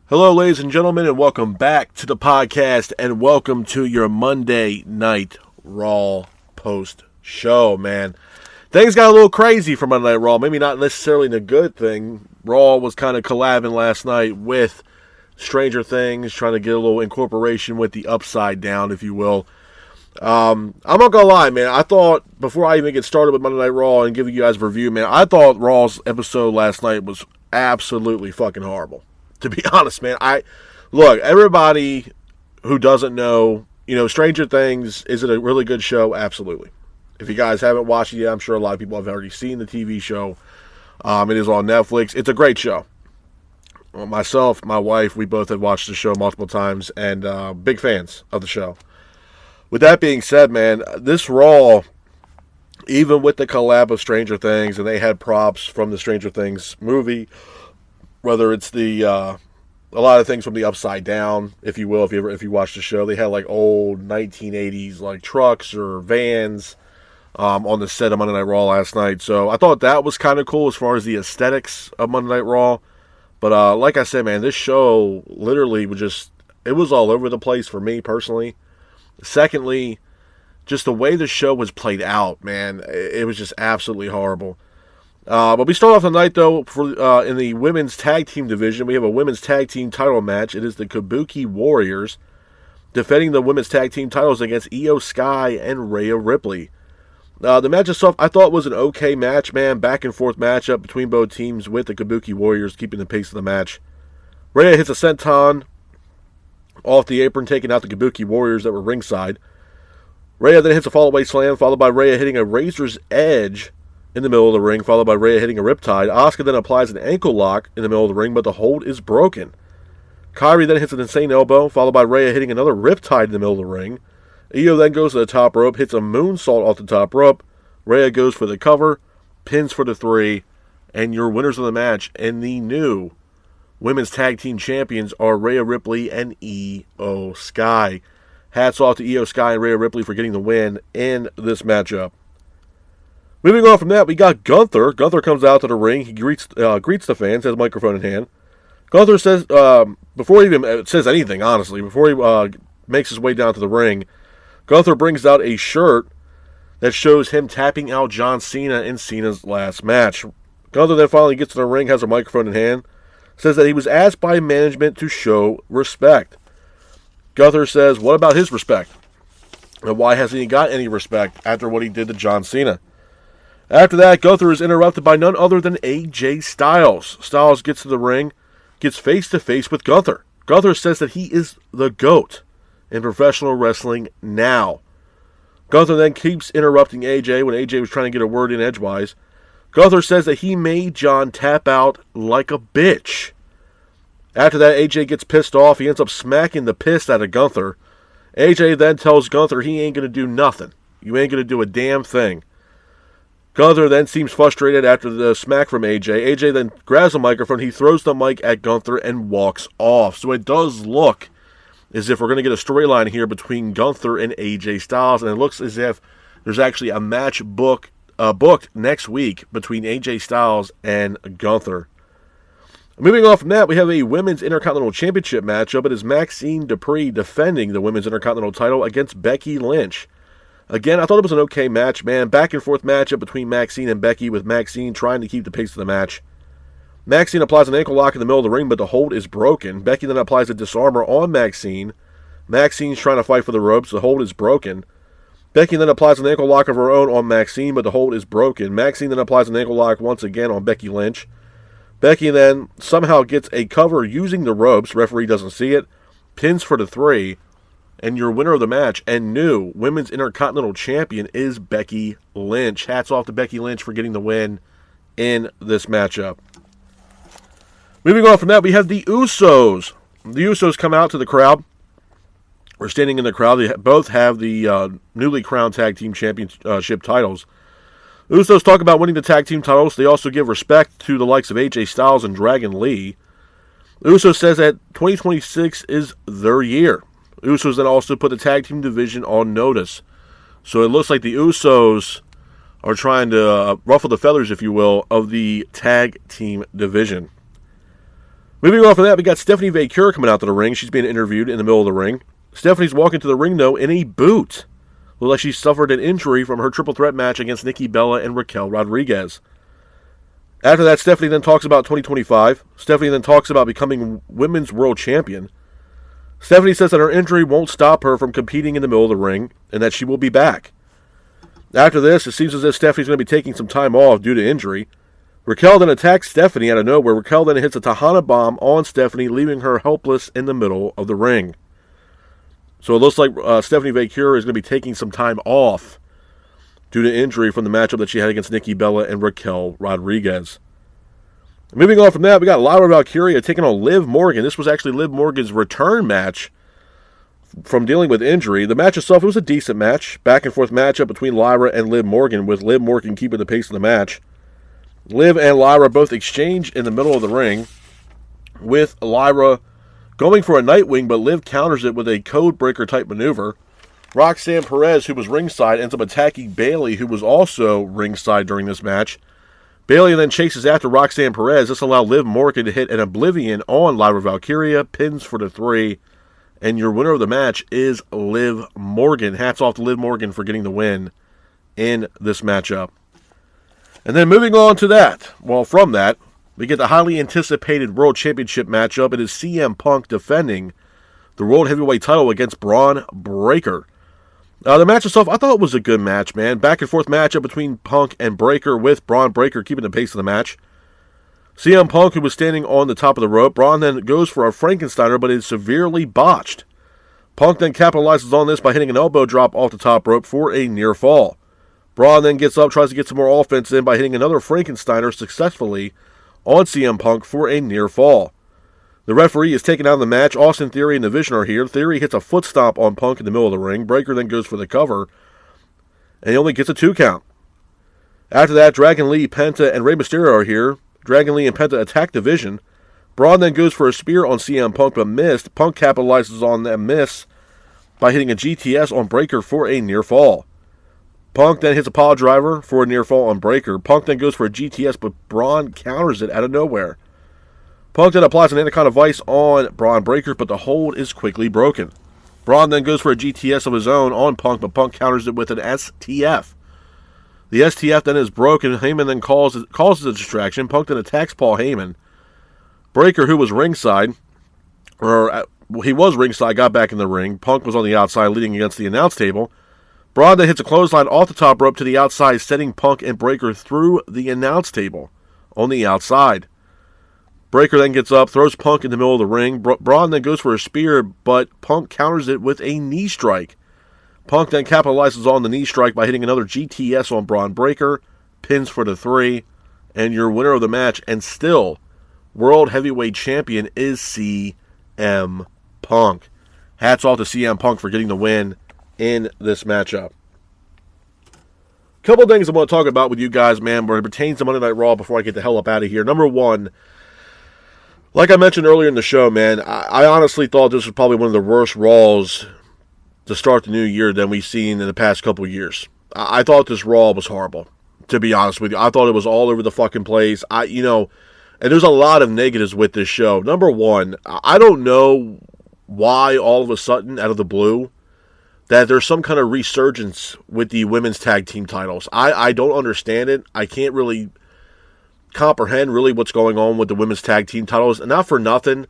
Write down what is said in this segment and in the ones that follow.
Hello, ladies and gentlemen, and welcome back to the podcast, and welcome to your Monday Night Raw post-show, man. Things got a little crazy for Monday Night Raw. Maybe not necessarily a good thing. Raw was kind of collabing last night with Stranger Things, trying to get a little incorporation with the Upside Down, if you will. I'm not gonna lie, man. I thought, before I even get started with Monday Night Raw and give you guys a review, man, I thought Raw's episode last night was absolutely fucking horrible. To be honest, man, look, everybody who doesn't know, Stranger Things, is it a really good show? Absolutely. If you guys haven't watched it yet, I'm sure a lot of people have already seen the TV show. It is on Netflix. It's a great show. Myself, my wife, we both had watched the show multiple times, and big fans of the show. With that being said, man, this Raw, even with the collab of Stranger Things, and they had props from the Stranger Things movie, whether it's a lot of things from the Upside Down, if you will, if you watch the show, they had like old 1980s like trucks or vans on the set of Monday Night Raw last night. So I thought that was kind of cool as far as the aesthetics of Monday Night Raw. But like I said, man, this show literally it was all over the place for me personally. Secondly, just the way the show was played out, man, it was just absolutely horrible. But we start off the night, though, in the women's tag team division. We have a women's tag team title match. It is the Kabuki Warriors defending the women's tag team titles against Io Sky and Rhea Ripley. The match itself, I thought, was an okay match, man. Back and forth matchup between both teams with the Kabuki Warriors keeping the pace of the match. Rhea hits a senton off the apron, taking out the Kabuki Warriors that were ringside. Rhea then hits a fall-away slam, followed by Rhea hitting a Razor's Edge in the middle of the ring, followed by Rhea hitting a Riptide. Asuka then applies an ankle lock in the middle of the ring, but the hold is broken. Kairi then hits an insane elbow, followed by Rhea hitting another Riptide in the middle of the ring. Io then goes to the top rope, hits a moonsault off the top rope. Rhea goes for the cover, pins for the 3, and your winners of the match and the new women's tag team champions are Rhea Ripley and Io Sky. Hats off to Io Sky and Rhea Ripley for getting the win in this matchup. Moving on from that, we got Gunther. Gunther comes out to the ring. He greets the fans, has a microphone in hand. Gunther says, before he even says anything, honestly, before he makes his way down to the ring, Gunther brings out a shirt that shows him tapping out John Cena in Cena's last match. Gunther then finally gets to the ring, has a microphone in hand, says that he was asked by management to show respect. Gunther says, what about his respect? And why hasn't he got any respect after what he did to John Cena? After that, Gunther is interrupted by none other than AJ Styles. Styles gets to the ring, gets face-to-face with Gunther. Gunther says that he is the GOAT in professional wrestling now. Gunther then keeps interrupting AJ when AJ was trying to get a word in edgewise. Gunther says that he made John tap out like a bitch. After that, AJ gets pissed off. He ends up smacking the piss out of Gunther. AJ then tells Gunther he ain't going to do nothing. You ain't going to do a damn thing. Gunther then seems frustrated after the smack from AJ. AJ then grabs the microphone, he throws the mic at Gunther and walks off. So it does look as if we're going to get a storyline here between Gunther and AJ Styles, and it looks as if there's actually a match booked next week between AJ Styles and Gunther. Moving on from that, we have a Women's Intercontinental Championship matchup. It is Maxine Dupree defending the Women's Intercontinental title against Becky Lynch. Again, I thought it was an okay match, man. Back and forth matchup between Maxine and Becky, with Maxine trying to keep the pace of the match. Maxine applies an ankle lock in the middle of the ring, but the hold is broken. Becky then applies a disarmer on Maxine. Maxine's trying to fight for the ropes. The hold is broken. Becky then applies an ankle lock of her own on Maxine, but the hold is broken. Maxine then applies an ankle lock once again on Becky Lynch. Becky then somehow gets a cover using the ropes. Referee doesn't see it. Pins for the 3. And your winner of the match and new Women's Intercontinental Champion is Becky Lynch. Hats off to Becky Lynch for getting the win in this matchup. Moving on from that, we have the Usos. The Usos come out to the crowd. We're standing in the crowd. They both have the newly crowned tag team championship titles. Usos talk about winning the tag team titles. They also give respect to the likes of AJ Styles and Dragon Lee. Usos says that 2026 is their year. Usos then also put the tag team division on notice. So it looks like the Usos are trying to ruffle the feathers, if you will, of the tag team division. Moving on from that, we got Stephanie Vacure coming out to the ring. She's being interviewed in the middle of the ring. Stephanie's Vacure coming out to the ring. She's being interviewed in the middle of the ring. Stephanie's walking to the ring, though, in a boot. Looks like she suffered an injury from her triple threat match against Nikki Bella and Raquel Rodriguez. After that, Stephanie then talks about 2025. Stephanie then talks about becoming Women's World Champion. Stephanie says that her injury won't stop her from competing in the middle of the ring and that she will be back. After this, it seems as if Stephanie's going to be taking some time off due to injury. Raquel then attacks Stephanie out of nowhere. Raquel then hits a Tejana bomb on Stephanie, leaving her helpless in the middle of the ring. So it looks like Stephanie Vacure is going to be taking some time off due to injury from the matchup that she had against Nikki Bella and Raquel Rodriguez. Moving on from that, we got Lyra Valkyria taking on Liv Morgan. This was actually Liv Morgan's return match from dealing with injury. The match itself, it was a decent match. Back and forth matchup between Lyra and Liv Morgan, with Liv Morgan keeping the pace of the match. Liv and Lyra both exchange in the middle of the ring, with Lyra going for a Nightwing, but Liv counters it with a code breaker type maneuver. Roxanne Perez, who was ringside, ends up attacking Bayley, who was also ringside during this match. Bayley then chases after Roxanne Perez. This allowed Liv Morgan to hit an Oblivion on Lyra Valkyria, pins for the 3, and your winner of the match is Liv Morgan. Hats off to Liv Morgan for getting the win in this matchup. And then moving on to that, from that, we get the highly anticipated World Championship matchup. It is CM Punk defending the World Heavyweight title against Bron Breakker. The match itself, I thought it was a good match, man. Back and forth matchup between Punk and Breakker, with Bron Breakker keeping the pace of the match. CM Punk, who was standing on the top of the rope, Bron then goes for a Frankensteiner, but is severely botched. Punk then capitalizes on this by hitting an elbow drop off the top rope for a near fall. Braun then gets up, tries to get some more offense in by hitting another Frankensteiner successfully on CM Punk for a near fall. The referee is taken out of the match. Austin Theory and the Vision are here. Theory hits a foot stomp on Punk in the middle of the ring. Breakker then goes for the cover, and he only gets a 2 count. After that, Dragon Lee, Penta, and Rey Mysterio are here. Dragon Lee and Penta attack the Vision. Braun then goes for a spear on CM Punk, but missed. Punk capitalizes on that miss by hitting a GTS on Breakker for a near fall. Punk then hits a pile driver for a near fall on Breakker. Punk then goes for a GTS, but Braun counters it out of nowhere. Punk then applies an Anaconda Vice on Bron Breakker, but the hold is quickly broken. Braun then goes for a GTS of his own on Punk, but Punk counters it with an STF. The STF then is broken. Heyman then causes a distraction. Punk then attacks Paul Heyman. Breakker, who was ringside, he was ringside, got back in the ring. Punk was on the outside leading against the announce table. Braun then hits a clothesline off the top rope to the outside, sending Punk and Breakker through the announce table on the outside. Breakker then gets up, throws Punk in the middle of the ring. Braun then goes for a spear, but Punk counters it with a knee strike. Punk then capitalizes on the knee strike by hitting another GTS on Bron Breakker, pins for the 3, and your winner of the match, and still World Heavyweight Champion, is CM Punk. Hats off to CM Punk for getting the win in this matchup. Couple things I want to talk about with you guys, man, when it pertains to Monday Night Raw before I get the hell up out of here. Number one, like I mentioned earlier in the show, man, I honestly thought this was probably one of the worst Raws to start the new year than we've seen in the past couple years. I thought this Raw was horrible, to be honest with you. I thought it was all over the fucking place. And there's a lot of negatives with this show. Number one, I don't know why all of a sudden, out of the blue, that there's some kind of resurgence with the women's tag team titles. I don't understand it. I can't really comprehend really what's going on with the women's tag team titles. And not for nothing,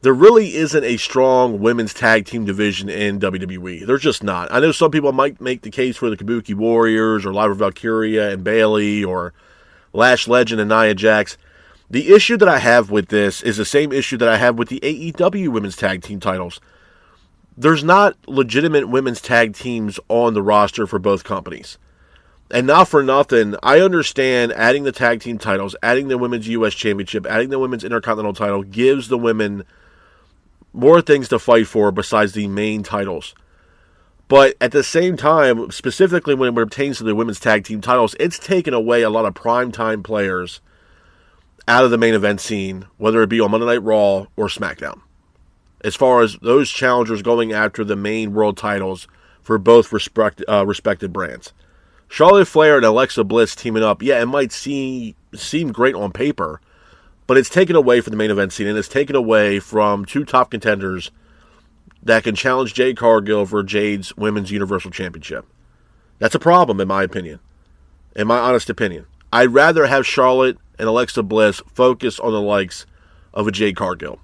there really isn't a strong women's tag team division in WWE. There's just not. I know some people might make the case for the Kabuki Warriors or Lyra Valkyria and Bayley or Lash Legend and Nia Jax. The issue that I have with this is the same issue that I have with the AEW women's tag team titles. There's not legitimate women's tag teams on the roster for both companies. And not for nothing, I understand adding the tag team titles, adding the women's U.S. Championship, adding the women's Intercontinental title gives the women more things to fight for besides the main titles. But at the same time, specifically when it pertains to the women's tag team titles, it's taken away a lot of primetime players out of the main event scene, whether it be on Monday Night Raw or SmackDown, as far as those challengers going after the main world titles for both respected brands. Charlotte Flair and Alexa Bliss teaming up, yeah, it might seem great on paper, But it's taken away from the main event scene, and it's taken away from two top contenders that can challenge Jade Cargill for Jade's Women's Universal Championship. That's a problem, in my opinion. In my honest opinion. I'd rather have Charlotte and Alexa Bliss focus on the likes of a Jade Cargill.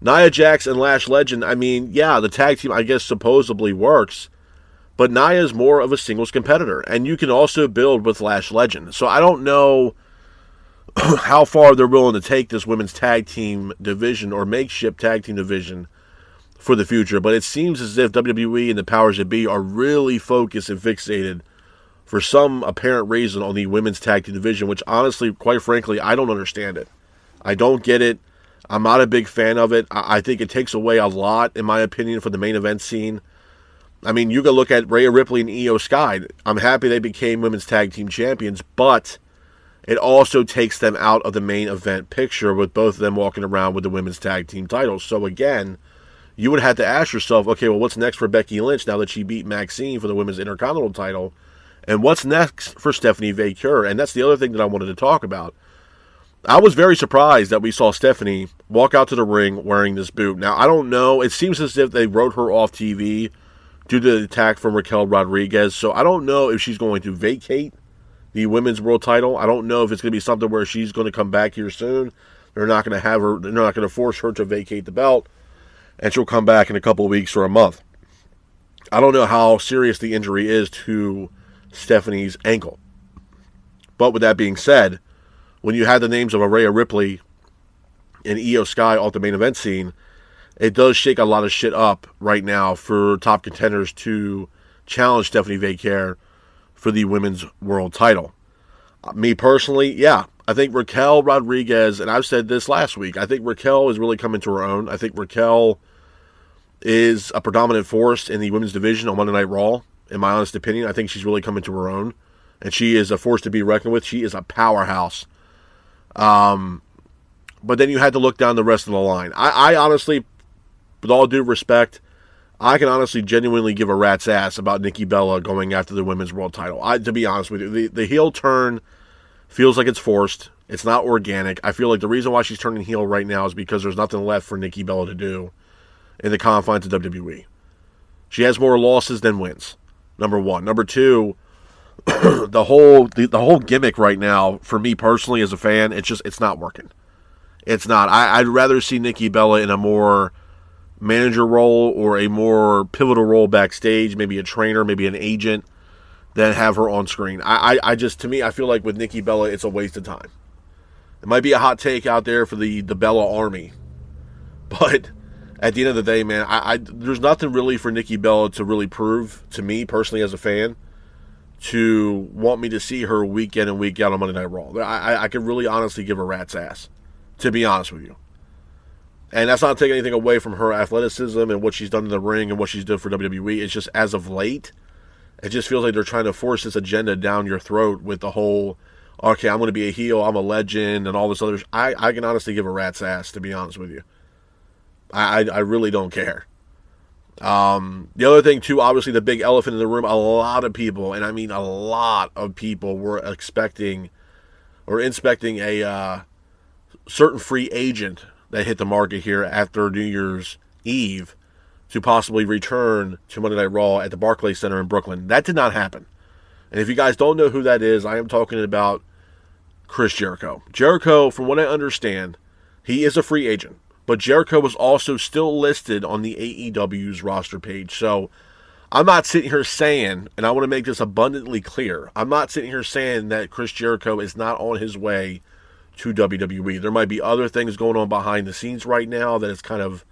Nia Jax and Lash Legend, I mean, yeah, the tag team, I guess, supposedly works, but Nia is more of a singles competitor, and you can also build with Lash Legend. So I don't know how far they're willing to take this women's tag team division or makeshift tag team division for the future, but it seems as if WWE and the powers that be are really focused and fixated for some apparent reason on the women's tag team division, which honestly, quite frankly, I don't understand it. I don't get it. I'm not a big fan of it. I think it takes away a lot, in my opinion, from the main event scene. I mean, you can look at Rhea Ripley and Io Sky. I'm happy they became women's tag team champions, but it also takes them out of the main event picture with both of them walking around with the women's tag team titles. So again, you would have to ask yourself, okay, well, what's next for Becky Lynch now that she beat Maxine for the women's Intercontinental title? And what's next for Stephanie Vaquer? And that's the other thing that I wanted to talk about. I was very surprised that we saw Stephanie walk out to the ring wearing this boot. Now, I don't know. It seems as if they wrote her off TV due to the attack from Raquel Rodriguez. So I don't know if she's going to vacate the women's world title. I don't know if it's going to be something where she's going to come back here soon. They're not going to have her. They're not going to force her to vacate the belt, and she'll come back in a couple of weeks or a month. I don't know how serious the injury is to Stephanie's ankle. But with that being said, when you have the names of Rhea Ripley and Io Sky off the main event scene, it does shake a lot of shit up right now for top contenders to challenge Stephanie Vaquer for the women's world title. Me personally, yeah, I think Raquel Rodriguez, and I've said this last week, I think Raquel is really coming to her own. I think Raquel is a predominant force in the women's division on Monday Night Raw, in my honest opinion. I think she's really coming to her own, and she is a force to be reckoned with. She is a powerhouse. But then you had to look down the rest of the line. I honestly, with all due respect, I can honestly genuinely give a rat's ass about Nikki Bella going after the women's world title. To be honest with you, the heel turn feels like it's forced. It's not organic. I feel like the reason why she's turning heel right now is because there's nothing left for Nikki Bella to do in the confines of WWE. She has more losses than wins, number one. Number two, the whole gimmick right now, for me personally as a fan, it's not working. It's not. I'd rather see Nikki Bella in a more manager role or a more pivotal role backstage, maybe a trainer, maybe an agent, than have her on screen. To me, I feel like with Nikki Bella, it's a waste of time. It might be a hot take out there for the Bella Army, but at the end of the day, man, there's nothing really for Nikki Bella to really prove to me personally as a fan to want me to see her week in and week out on Monday Night Raw. I could really honestly give a rat's ass, to be honest with you. And that's not taking anything away from her athleticism and what she's done in the ring and what she's done for WWE. It's just, as of late, it just feels like they're trying to force this agenda down your throat with the whole, okay, I'm going to be a heel, I'm a legend, and all this other. I can honestly give a rat's ass, to be honest with you. I really don't care. The other thing, too, obviously the big elephant in the room, a lot of people, and I mean a lot of people, were expecting or inspecting a certain free agent that hit the market here after New Year's Eve to possibly return to Monday Night Raw at the Barclays Center in Brooklyn. That did not happen. And if you guys don't know who that is, I am talking about Chris Jericho. Jericho, from what I understand, he is a free agent. But Jericho was also still listed on the AEW's roster page. So I'm not sitting here saying, and I want to make this abundantly clear, I'm not sitting here saying that Chris Jericho is not on his way to WWE. There might be other things going on behind the scenes right now that is kind of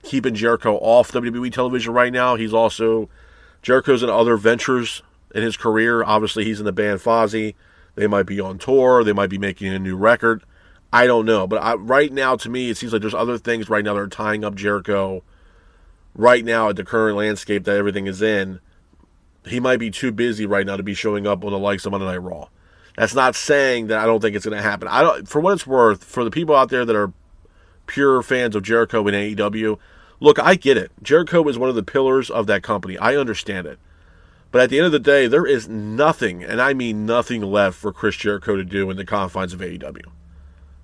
keeping Jericho off WWE television right now. Jericho's in other ventures in his career. Obviously, he's in the band Fozzy. They might be on tour. They might be making a new record. I don't know. But right now, to me, it seems like there's other things right now that are tying up Jericho right now at the current landscape that everything is in. He might be too busy right now to be showing up on the likes of Monday Night Raw. That's not saying that I don't think it's going to happen. For what it's worth, for the people out there that are pure fans of Jericho and AEW, look, I get it. Jericho is one of the pillars of that company. I understand it. But at the end of the day, there is nothing, and I mean nothing, left for Chris Jericho to do in the confines of AEW.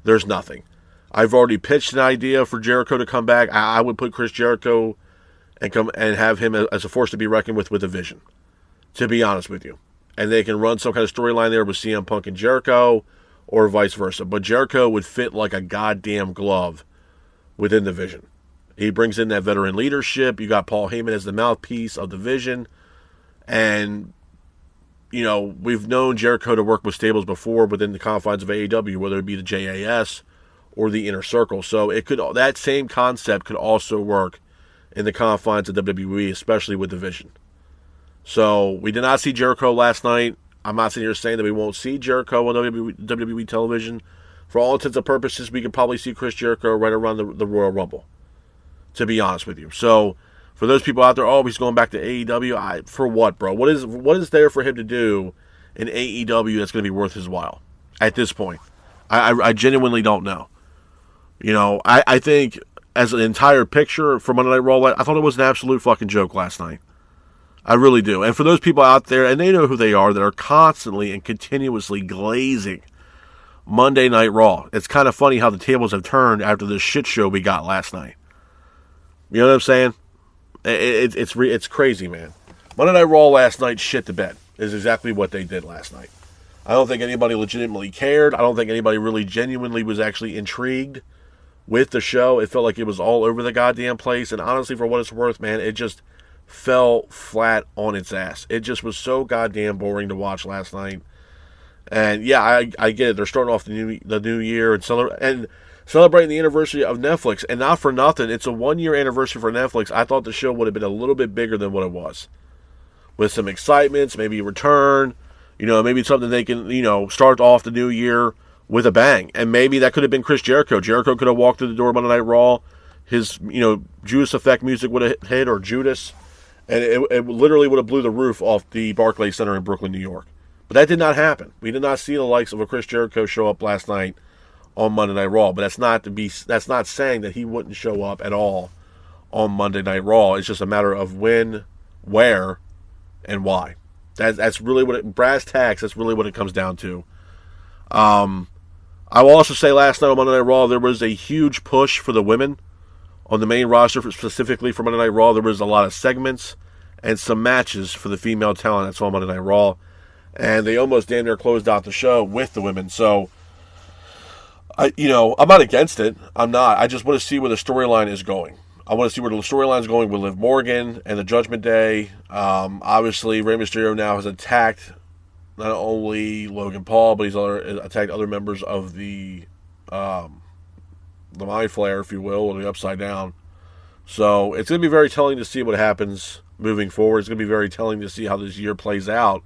there's nothing. I've already pitched an idea for Jericho to come back. I would put Chris Jericho and come and have him as a force to be reckoned with the Vision, to be honest with you. And they can run some kind of storyline there with CM Punk and Jericho, or vice versa. But Jericho would fit like a goddamn glove within the Vision. He brings in that veteran leadership. You got Paul Heyman as the mouthpiece of the Vision. And, you know, we've known Jericho to work with stables before within the confines of AEW, whether it be the JAS or the Inner Circle. So that same concept could also work in the confines of WWE, especially with the Vision. So we did not see Jericho last night. I'm not sitting here saying that we won't see Jericho on WWE television. For all intents and purposes, we could probably see Chris Jericho right around the Royal Rumble, to be honest with you. So for those people out there, oh, he's going back to AEW. For what, bro? What is there for him to do in AEW that's going to be worth his while at this point? I genuinely don't know. You know, I think as an entire picture for Monday Night Raw, I thought it was an absolute fucking joke last night. I really do. And for those people out there, and they know who they are, that are constantly and continuously glazing Monday Night Raw, it's kind of funny how the tables have turned after the shit show we got last night. You know what I'm saying? It's crazy, man. Monday Night Raw last night shit the bed is exactly what they did last night. I don't think anybody legitimately cared. I don't think anybody really genuinely was actually intrigued with the show. It felt like it was all over the goddamn place. And honestly, for what it's worth, man, it just fell flat on its ass. It just was so goddamn boring to watch last night. And yeah, I get it. They're starting off the new year and celebrating the anniversary of Netflix. And not for nothing, it's a 1-year anniversary for Netflix. I thought the show would have been a little bit bigger than what it was, with some excitements, maybe a return. You know, maybe something they can, you know, start off the new year with a bang. And maybe that could have been Chris Jericho. Jericho could have walked through the door Monday Night Raw. His, you know, Judas Effect music would have hit, or Judas. And it literally would have blew the roof off the Barclays Center in Brooklyn, New York. But that did not happen. We did not see the likes of a Chris Jericho show up last night on Monday Night Raw. But that's not saying that he wouldn't show up at all on Monday Night Raw. It's just a matter of when, where, and why. That's really what brass tacks. That's really what it comes down to. I will also say last night on Monday Night Raw, there was a huge push for the women on the main roster, specifically for Monday Night Raw. There was a lot of segments and some matches for the female talent that's on Monday Night Raw, and they almost damn near closed out the show with the women. So, I'm not against it. I'm not. I just want to see where the storyline is going. I want to see where the storyline is going with Liv Morgan and the Judgment Day. Obviously, Rey Mysterio now has attacked not only Logan Paul, but he's attacked other members of the Mind Flayer, if you will, or the Upside Down. So it's going to be very telling to see what happens moving forward. It's going to be very telling to see how this year plays out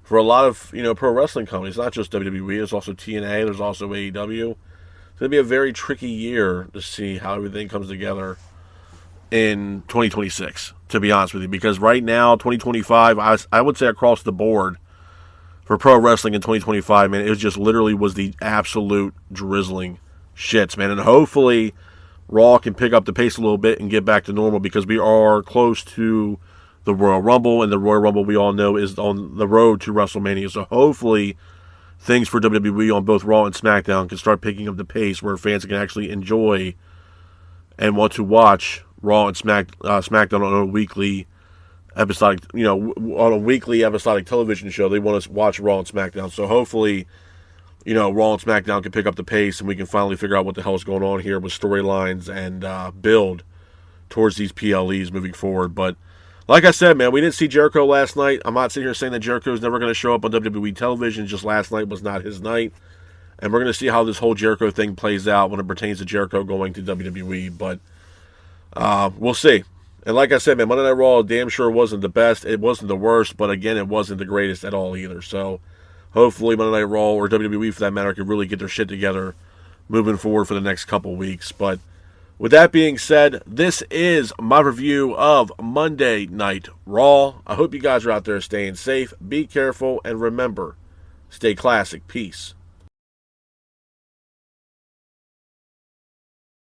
for a lot of, pro wrestling companies, not just WWE. There's also TNA. There's also AEW. It's going to be a very tricky year to see how everything comes together in 2026, to be honest with you, because right now, 2025, I would say across the board for pro wrestling in 2025, man, it just literally was the absolute drizzling shits, man. And hopefully Raw can pick up the pace a little bit and get back to normal, because we are close to the Royal Rumble, and the Royal Rumble, we all know, is on the road to WrestleMania. So hopefully things for WWE on both Raw and SmackDown can start picking up the pace where fans can actually enjoy and want to watch Raw and SmackDown on a weekly episodic, on a weekly episodic television show. They want to watch Raw and SmackDown. So hopefully, Raw and SmackDown can pick up the pace and we can finally figure out what the hell is going on here with storylines and build towards these PLEs moving forward. But like I said, man, we didn't see Jericho last night. I'm not sitting here saying that Jericho is never going to show up on WWE television. Just last night was not his night. And we're going to see how this whole Jericho thing plays out when it pertains to Jericho going to WWE. But we'll see. And like I said, man, Monday Night Raw damn sure wasn't the best. It wasn't the worst, but again, it wasn't the greatest at all either. So hopefully Monday Night Raw, or WWE for that matter, can really get their shit together moving forward for the next couple weeks. But with that being said, this is my review of Monday Night Raw. I hope you guys are out there staying safe. Be careful, and remember, stay classic. Peace.